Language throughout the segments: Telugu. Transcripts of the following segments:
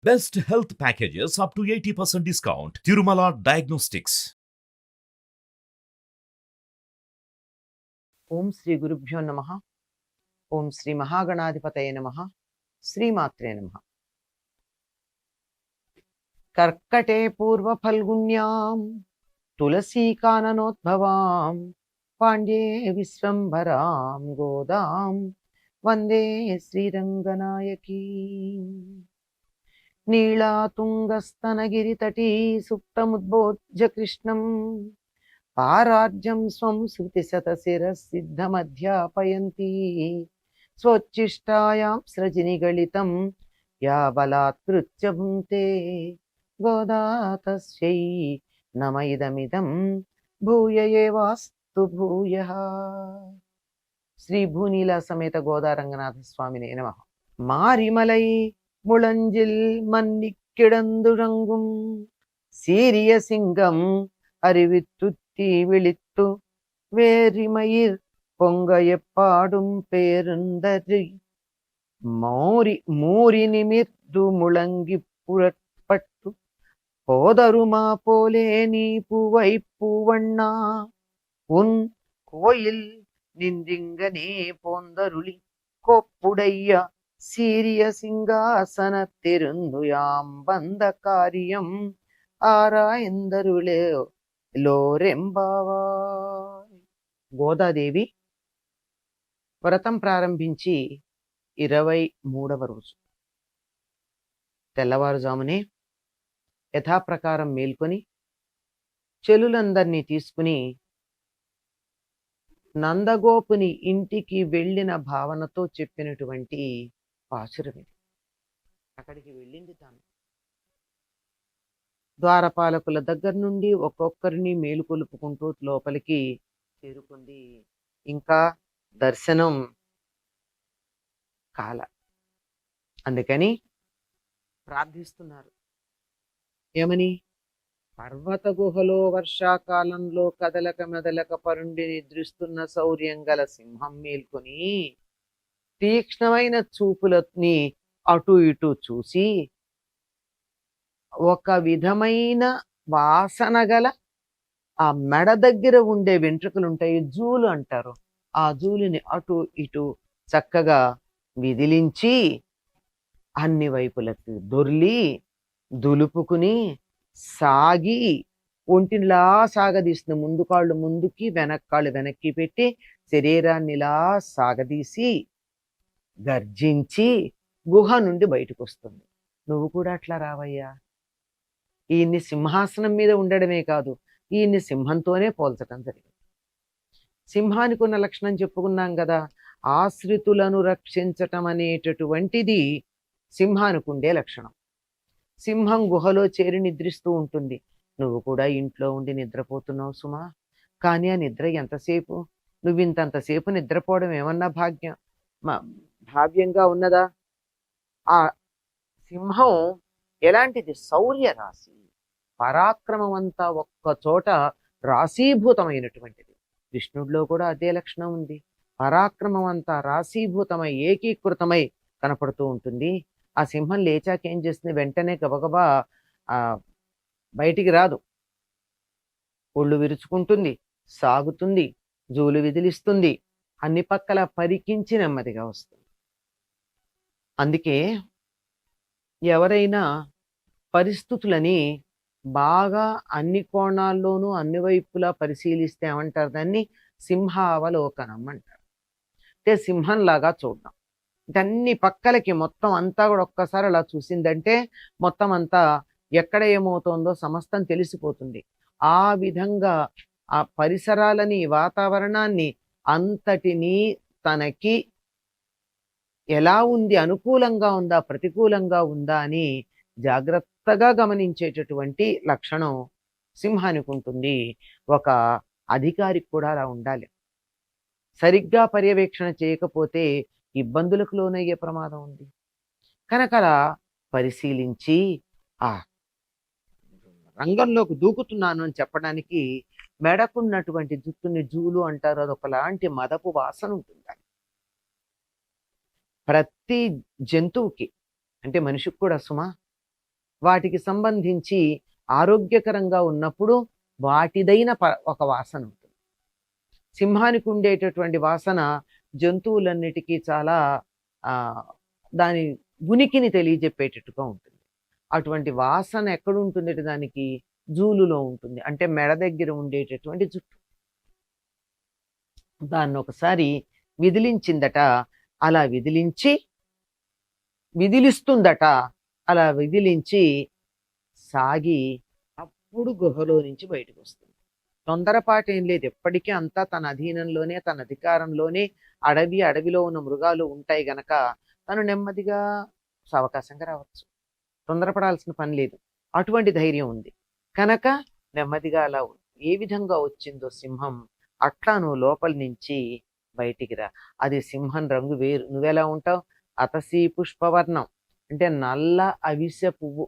Best health packages up to 80% discount. Tirumala Diagnostics. ఓం శ్రీ గురుభ్యో నమ. ఓం శ్రీ మహాగణాధిపతయ నమ. శ్రీమాత్రే నమ. కర్కటే పూర్వ ఫల్గుణ్యాం తులసీకాననోద్భవాం పాండ్యే విశ్వంభరాం గోదాం వందే శ్రీరంగనాయకీ. నీళాతుంగస్తనగిరితటీ సుప్తముద్బోధ్య కృష్ణం పారార్జం స్వం శృతిశతశిరసిద్ధమధ్యాపయంతి స్వోచ్ఛిష్టాయాం సృజినిగళితం యా బలాత్కృత్య భుంక్తే గోదా తస్యై నమ ఇదమిదం భూయ ఏవాస్తు భూయః. శ్రీ భూనీల సమేత గోదా రంగనాథ స్వామినే నమః. మారిమలై ముళంజిల్ మన్నిక్కిడందురంగుం సీరియ సింగం அறிவித்துத்தி விழித்து வேரிமயிர் பொங்க எப்பாடும் பேருந்தரி மூரி நிமிர்ந்து முழங்கி புறப்பட்டு போதருமா போலே நீ பூவை பூவண்ணா உன் கோயில் நின்றிங்கனே போந்தருளி கொப்புடைய சீரிய சிங்காசனத்திருந்து யாம் வந்த காரியம் ఆరాయందరులే లోరెంబావా. గోదాదేవి వ్రతం ప్రారంభించి 23వ రోజు తెల్లవారుజామునే యథాప్రకారం మేల్కొని చెలులందరినీ తీసుకుని నందగోపుని ఇంటికి వెళ్ళిన భావనతో చెప్పినటువంటి పాశురం ఇది. అక్కడికి వెళ్ళింది తాను. ద్వారపాలకుల దగ్గర నుండి ఒక్కొక్కరిని మేలుకొలుపుకుంటూ లోపలికి చేరుకుంది. ఇంకా దర్శనం కాల. అందుకని ప్రార్థిస్తున్నారు. ఏమని? పర్వత గుహలో వర్షాకాలంలో కదలక మెదలక పరుండి నిద్రిస్తున్న శౌర్యం గల సింహం మేల్కొని తీక్ష్ణమైన చూపులని అటు ఇటు చూసి ఒక విధమైన వాసన గల ఆ మెడ దగ్గర ఉండే వెంట్రుకలు ఉంటాయి, జూలు అంటారు. ఆ జూలుని అటు ఇటు చక్కగా విదిలించి అన్ని వైపులకు దొర్లి దులుపుకుని సాగి ఒంటినిలా సాగదీస్తుంది. ముందు కాళ్ళు ముందుకి, వెనక్కాళ్ళు వెనక్కి పెట్టి శరీరాన్ని ఇలా సాగదీసి గర్జించి గుహ నుండి బయటకు వస్తుంది. నువ్వు కూడా అట్లా రావయ్యా. ఈయన్ని సింహాసనం మీద ఉండడమే కాదు, ఈయన్ని సింహంతోనే పోల్చటం జరిగింది. సింహానికి ఉన్న లక్షణం చెప్పుకున్నాం కదా, ఆశ్రితులను రక్షించటం అనేటటువంటిది సింహానికి ఉండే లక్షణం. సింహం గుహలో చేరి నిద్రిస్తూ ఉంటుంది. నువ్వు కూడా ఇంట్లో ఉండి నిద్రపోతున్నావు సుమా. కానీ ఆ నిద్ర ఎంతసేపు? నువ్వు ఇంతంతసేపు నిద్రపోవడం ఏమన్నా భావ్యంగా ఉన్నదా? ఆ సింహం ఎలాంటిది? శౌర్య రాశి, పరాక్రమం అంతా ఒక్క చోట రాశీభూతమైనటువంటిది. కృష్ణుడిలో కూడా అదే లక్షణం ఉంది. పరాక్రమం అంతా రాశీభూతమై ఏకీకృతమై కనపడుతూ ఉంటుంది. ఆ సింహం లేచాక ఏం చేస్తుంది? వెంటనే గబగబా బయటికి రాదు. ఒళ్ళు విరుచుకుంటుంది, సాగుతుంది, జూలు విదిలిస్తుంది, అన్ని పక్కల పరికించి నెమ్మదిగా వస్తుంది. అందుకే ఎవరైనా పరిస్థితులని బాగా అన్ని కోణాల్లోనూ అన్ని వైపులా పరిశీలిస్తే ఏమంటారు? దాన్ని సింహావలోకనం అంటారు. అంటే సింహంలాగా చూడడం. అంటే అన్ని పక్కలకి మొత్తం అంతా కూడా ఒక్కసారి అలా చూసిందంటే మొత్తం అంతా ఎక్కడ ఏమవుతోందో సమస్తం తెలిసిపోతుంది. ఆ విధంగా ఆ పరిసరాలని, వాతావరణాన్ని అంతటినీ తనకి ఎలా ఉంది, అనుకూలంగా ఉందా, ప్రతికూలంగా ఉందా అని జాగ్రత్తగా గమనించేటటువంటి లక్షణం సింహానికి ఉంటుంది. ఒక అధికారికి కూడా అలా ఉండాలి. సరిగ్గా పర్యవేక్షణ చేయకపోతే ఇబ్బందులకు లోనయ్యే ప్రమాదం ఉంది. కనుక అలా పరిశీలించి ఆ రంగంలోకి దూకుతున్నాను అని చెప్పడానికి మెడకున్నటువంటి జుట్టుని జూలు అంటారు. అదొకలాంటి మదపు వాసన ఉంటుంది. ప్రతి జంతువుకి, అంటే మనిషికి కూడా సుమా, వాటికి సంబంధించి ఆరోగ్యకరంగా ఉన్నప్పుడు వాటిదైన ఒక వాసన ఉంటుంది. సింహానికి ఉండేటటువంటి వాసన జంతువులన్నిటికీ చాలా ఆ దాని ఉనికిని తెలియజెప్పేటట్టుగా ఉంటుంది. అటువంటి వాసన ఎక్కడ ఉంటుంది దానికి? జూలులో ఉంటుంది. అంటే మెడ దగ్గర ఉండేటటువంటి జుట్టు. దాన్ని ఒకసారి విదిలించిందట. అలా విదిలిస్తుందట. అలా విదిలించి సాగి అప్పుడు గుహలో నుంచి బయటకు వస్తుంది. తొందరపాటు ఏం లేదు. ఎప్పటికీ అంతా తన అధీనంలోనే, తన అధికారంలోనే అడవిలో ఉన్న మృగాలు ఉంటాయి గనక తను నెమ్మదిగా సావకాశంగా రావచ్చు. తొందరపడాల్సిన పని లేదు. అటువంటి ధైర్యం ఉంది కనుక నెమ్మదిగా అలా ఏ విధంగా వచ్చిందో సింహం అట్లా నువ్వు లోపల నుంచి బయటికి రా. అది సింహం రంగు వేరు. నువ్వెలా ఉంటావు? అతసీ పుష్పవర్ణం అంటే నల్ల అవిసె పువ్వు.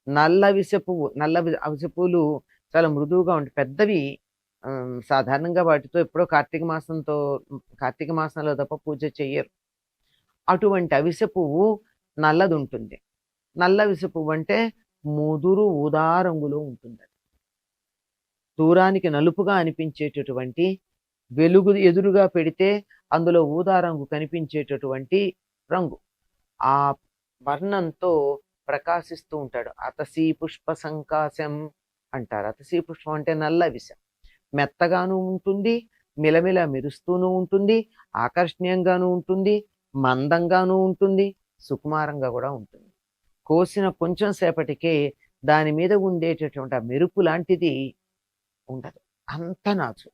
నల్ల అవిసె పువ్వులు చాలా మృదువుగా ఉంటాయి, పెద్దవి. సాధారణంగా వాటితో ఎప్పుడో కార్తీక మాసంలో తప్ప పూజ చెయ్యరు. అటువంటి అవిసె పువ్వు నల్లది ఉంటుంది. నల్ల అవిసె పువ్వు అంటే ముదురు ఊదా రంగులో ఉంటుంది. దూరానికి నలుపుగా అనిపించేటటువంటి, వెలుగు ఎదురుగా పెడితే అందులో ఊదా రంగు కనిపించేటటువంటి రంగు. ఆ వర్ణంతో ప్రకాశిస్తూ ఉంటాడు. అతసీ పుష్ప సంకాశం అంటారు. అతసీ పుష్పం అంటే నల్ల విషం. మెత్తగాను ఉంటుంది, మిలమిల మెరుస్తూనూ ఉంటుంది, ఆకర్షణీయంగానూ ఉంటుంది, మందంగానూ ఉంటుంది, సుకుమారంగా కూడా ఉంటుంది. కోసిన కొంచెం సేపటికే దాని మీద ఉండేటటువంటి ఆ మెరుపు లాంటిది ఉండదు, అంత నాచు.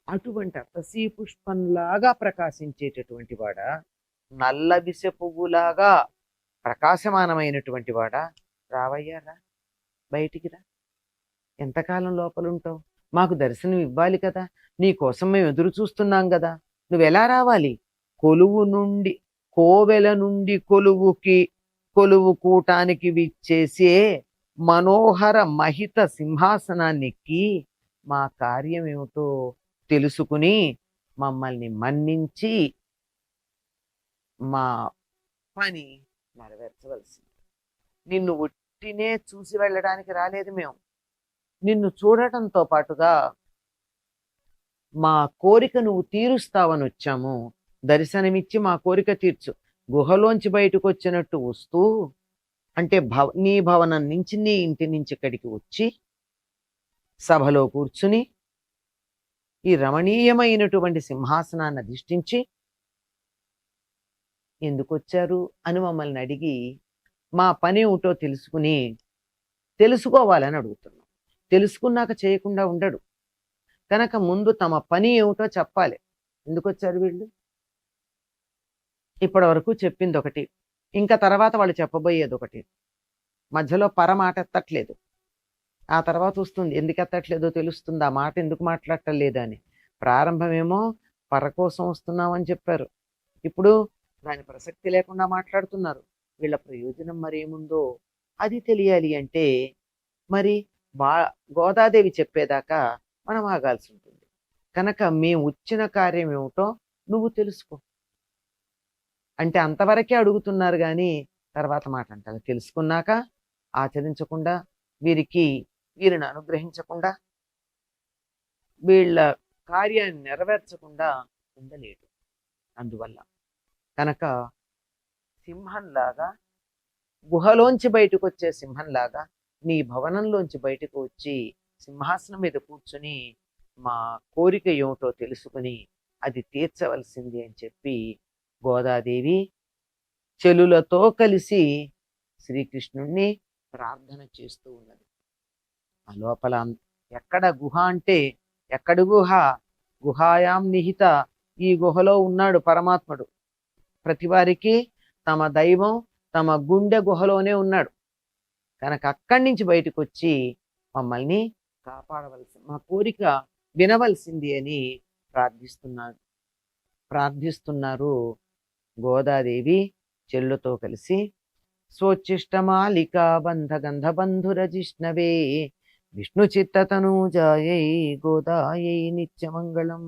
అటువంటి అతసీ పుష్పంలాగా ప్రకాశించేటటువంటి వాడ, నల్ల విష పువ్వులాగా ప్రకాశమానమైనటువంటి వాడ, రావయ్యారా, బయటికి రా. ఎంతకాలం లోపలుంటావు? మాకు దర్శనం ఇవ్వాలి కదా, నీ కోసం మేము ఎదురు చూస్తున్నాం కదా. నువ్వెలా రావాలి? కోవెల నుండి కొలువు కూటానికి విచ్చేసే మనోహర మహిత సింహాసనాన్ని ఎక్కి మా కార్యం ఏమిటో తెలుసుకుని మమ్మల్ని మన్నించి మా పని నెరవేర్చవలసింది. నిన్ను ఒట్టినే చూసి వెళ్ళడానికి రాలేదు మేము. నిన్ను చూడటంతో పాటుగా మా కోరిక నువ్వు తీరుస్తావని వచ్చాము. దర్శనమిచ్చి మా కోరిక తీర్చు. గుహలోంచి బయటకు వచ్చినట్టు వస్తూ అంటే నీ భవనం నుంచి, నీ ఇంటి నుంచి ఇక్కడికి వచ్చి సభలో కూర్చుని ఈ రమణీయమైనటువంటి సింహాసనాన్ని అధిష్ఠించి ఎందుకు వచ్చారు అని మమ్మల్ని అడిగి మా పని ఏమిటో తెలుసుకోవాలని అడుగుతున్నాం. తెలుసుకున్నాక చేయకుండా ఉండడు కనుక ముందు తమ పని ఏమిటో చెప్పాలి. ఎందుకు వచ్చారు వీళ్ళు? ఇప్పటి వరకు చెప్పింది ఒకటి, ఇంకా తర్వాత వాళ్ళు చెప్పబోయేది ఒకటి. మధ్యలో పరమాట ఎత్తట్లేదు. ఆ తర్వాత వస్తుంది ఎందుకు ఎత్తట్లేదో తెలుస్తుంది. ఆ మాట ఎందుకు మాట్లాడటం లేదని. ప్రారంభమేమో పర కోసం వస్తున్నామని చెప్పారు. ఇప్పుడు దాని ప్రసక్తి లేకుండా మాట్లాడుతున్నారు. వీళ్ళ ప్రయోజనం మరేముందో అది తెలియాలి అంటే మరి గోదాదేవి చెప్పేదాకా మనం ఆగాల్సి ఉంటుంది. కనుక మేము వచ్చిన కార్యం ఏమిటో నువ్వు తెలుసుకో అంటే అంతవరకే అడుగుతున్నారు కానీ తర్వాత మాట అంటారు. తెలుసుకున్నాక ఆచరించకుండా వీరిని అనుగ్రహించకుండా వీళ్ళ కార్యాన్ని నెరవేర్చకుండా ఉండలేడు. అందువల్ల కనుక సింహంలాగా, గుహలోంచి బయటకు వచ్చే సింహంలాగా నీ భవనంలోంచి బయటకు వచ్చి సింహాసనం మీద కూర్చుని మా కోరిక ఏమిటో తెలుసుకుని అది తీర్చవలసింది అని చెప్పి గోదాదేవి చెలులతో కలిసి శ్రీకృష్ణుణ్ణి ప్రార్థన చేస్తూ ఉన్నది. ఆ లోపల ఎక్కడ గుహ అంటే ఎక్కడి గుహ? గుహాయాం నిహిత. ఈ గుహలో ఉన్నాడు పరమాత్ముడు. ప్రతివారికి తమ దైవం తమ గుండె గుహలోనే ఉన్నాడు కనుక అక్కడి నుంచి బయటకు వచ్చి మమ్మల్ని కాపాడవలసింది, మా కోరిక వినవలసింది అని ప్రార్థిస్తున్నారు గోదాదేవి చెల్లుతో కలిసి. స్వోచ్చిష్టమాలికా బంధ గంధబంధురజిష్ణవే విష్ణు చిత్తతనూజాయై గోదాయై నిత్యమంగళం.